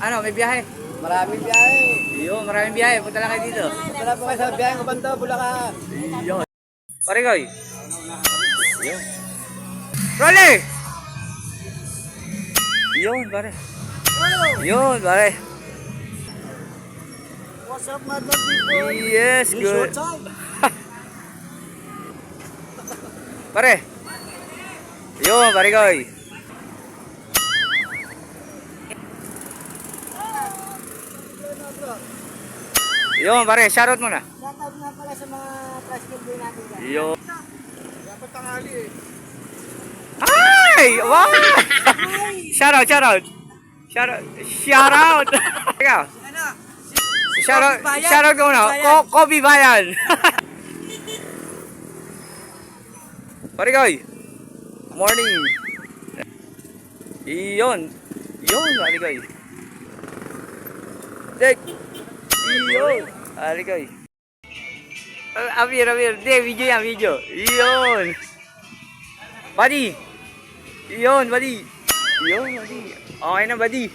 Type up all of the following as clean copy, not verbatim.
Ano, may biyahe? Maraming biyahe. Yun, maraming biyahe. Punta lang kayo dito. Punta na po kayo sa biyahe ko Banto, Bulacan. Yun. Pare koy. Yun. Rolly! Yun, pare. Yun, pare. What's up, madman people? Yes, good. Showtime. Pare. Yun, pare koy. Yun, pare. Shoutout muna. Shoutout nga pala sa mga tricycle boy natin dyan. Yun. Dapat tanghali eh. Ay! Wow! Shoutout, shoutout. Shoutout. Shoutout. Ikaw. Ano? Shoutout, Bayan. shoutout ko muna. Kobe Bayan. Parigoy. Morning. Iyon. Iyon, Parigoy. Dek. Iyon. Parigoy. Amir. Di, video yan, video. Iyon. Buddy. Iyon, buddy. Iyon, buddy. Okay na, buddy.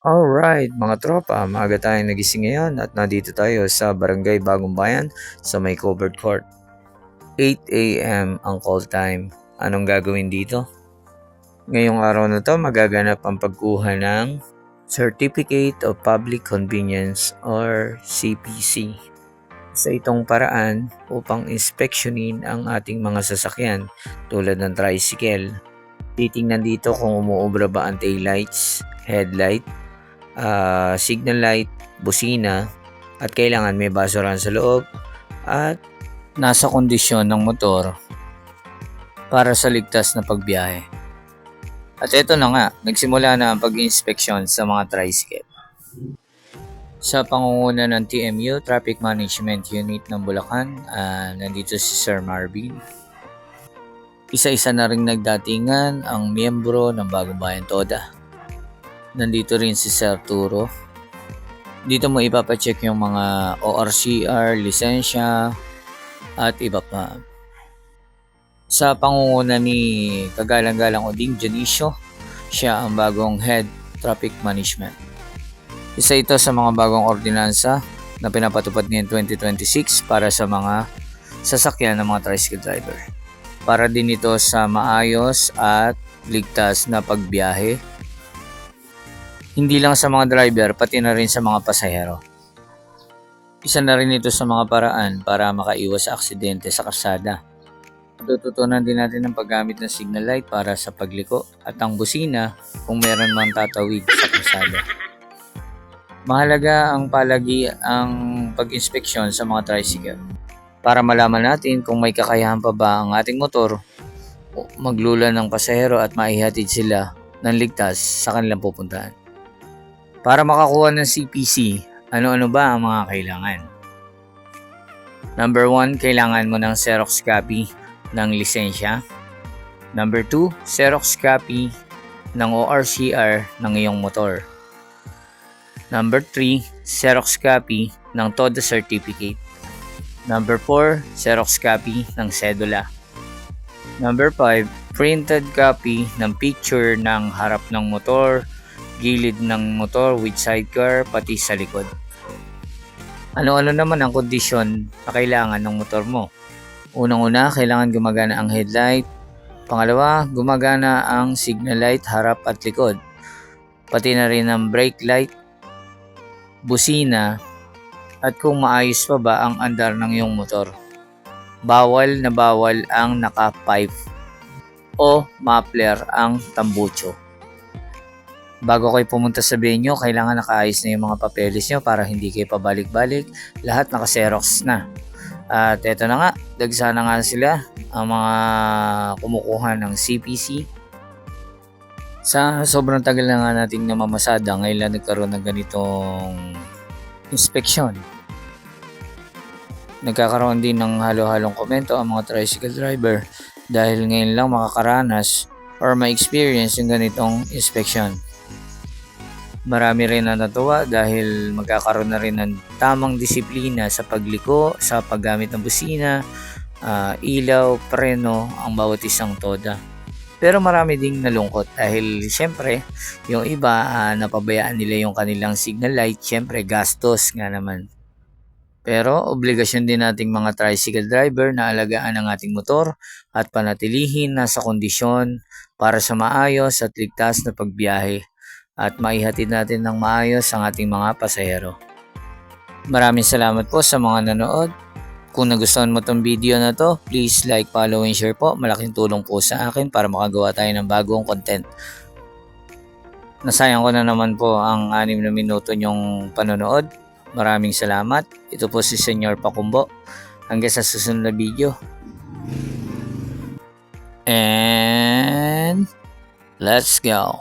Alright mga tropa, maaga tayong nagising ngayon at nandito tayo sa Barangay Bagong Bayan sa may covered court. 8 AM ang call time. Anong gagawin dito? Ngayong araw na to magaganap ang pagkuha ng Certificate of Public Convenience or CPC. Sa itong paraan upang inspeksyonin ang ating mga sasakyan tulad ng tricycle. Titingnan dito kung umuubra ba ang taillights, headlight, signal light, busina, at kailangan may basurahan sa loob at nasa kondisyon ng motor para sa ligtas na pagbiyahe. At ito na nga, nagsimula na ang pag-inspeksyon sa mga tricycle. Sa pangunguna ng TMU, Traffic Management Unit ng Bulacan, nandito si Sir Marvin. Isa-isa na rin nagdatingan ang miyembro ng Bagong Bayan Toda. Nandito rin si Sir Turo. Dito mo ipapacheck yung mga ORCR, lisensya, at iba pa. Sa pangunguna ni Kagalang-Galang Oding Janicio, siya ang bagong Head Traffic Management. Isa ito sa mga bagong ordinansa na pinapatupad ngayon 2026 para sa mga sasakyan ng mga tricycle driver. Para din ito sa maayos at ligtas na pagbiyahe. Hindi lang sa mga driver, pati na rin sa mga pasahero. Isa na rin ito sa mga paraan para makaiwas sa aksidente sa kalsada. Tututunan din natin ang paggamit ng signal light para sa pagliko at ang busina kung meron mang tatawid sa kalsada. Mahalaga ang pag-inspeksyon sa mga tricycle para malaman natin kung may kakayahan pa ba ang ating motor maglula ng pasahero at maihatid sila ng ligtas sa kanilang pupuntahan. Para makakuha ng CPC, ano-ano ba ang mga kailangan? Number 1, kailangan mo ng Xerox copy ng lisensya. Number 2, Xerox copy ng ORCR ng iyong motor. Number 3, Xerox copy ng TODA certificate. Number 4, Xerox copy ng sedula. Number 5, printed copy ng picture ng harap ng motor, gilid ng motor with sidecar, pati sa likod. Ano-ano naman ang kondisyon na kailangan ng motor mo? Unang-una, kailangan gumagana ang headlight. Pangalawa, gumagana ang signal light harap at likod. Pati na rin ang brake light, busina, at kung maayos pa ba ang andar ng iyong motor. Bawal na bawal ang naka-pipe o muffler ang tambucho. Bago kayo pumunta sa venue, kailangan nakaayos na yung mga papeles nyo para hindi kayo pabalik-balik. Lahat naka-Xerox na. At eto na nga, dagsana nga sila ang mga kumukuha ng CPC. Sa sobrang tagal na nga nating namamasada, ngayon lang nagkaroon ng ganitong inspeksyon. Nagkakaroon din ng halo-halong komento ang mga tricycle driver dahil ngayon lang makakaranas or ma-experience yung ganitong inspeksyon. Marami rin na natuwa dahil magkakaroon na rin ng tamang disiplina sa pagliko, sa paggamit ng busina, ilaw, preno, ang bawat isang toda. Pero marami ding nalungkot dahil syempre yung iba napabayaan nila yung kanilang signal light, syempre gastos nga naman. Pero obligasyon din nating mga tricycle driver na alagaan ang ating motor at panatilihin nasa kondisyon para sa maayos at ligtas na pagbiyahe at maihatid natin ng maayos ang ating mga pasahero. Maraming salamat po sa mga nanood. Kung nagustuhan mo tong video na to, please like, follow, and share po. Malaking tulong po sa akin para makagawa tayo ng bagong content. Nasayang ko na naman po ang 6 na minuto nyong panonood. Maraming salamat. Ito po si Senyor Pakumbo. Hanggang sa susunod na video. And let's go.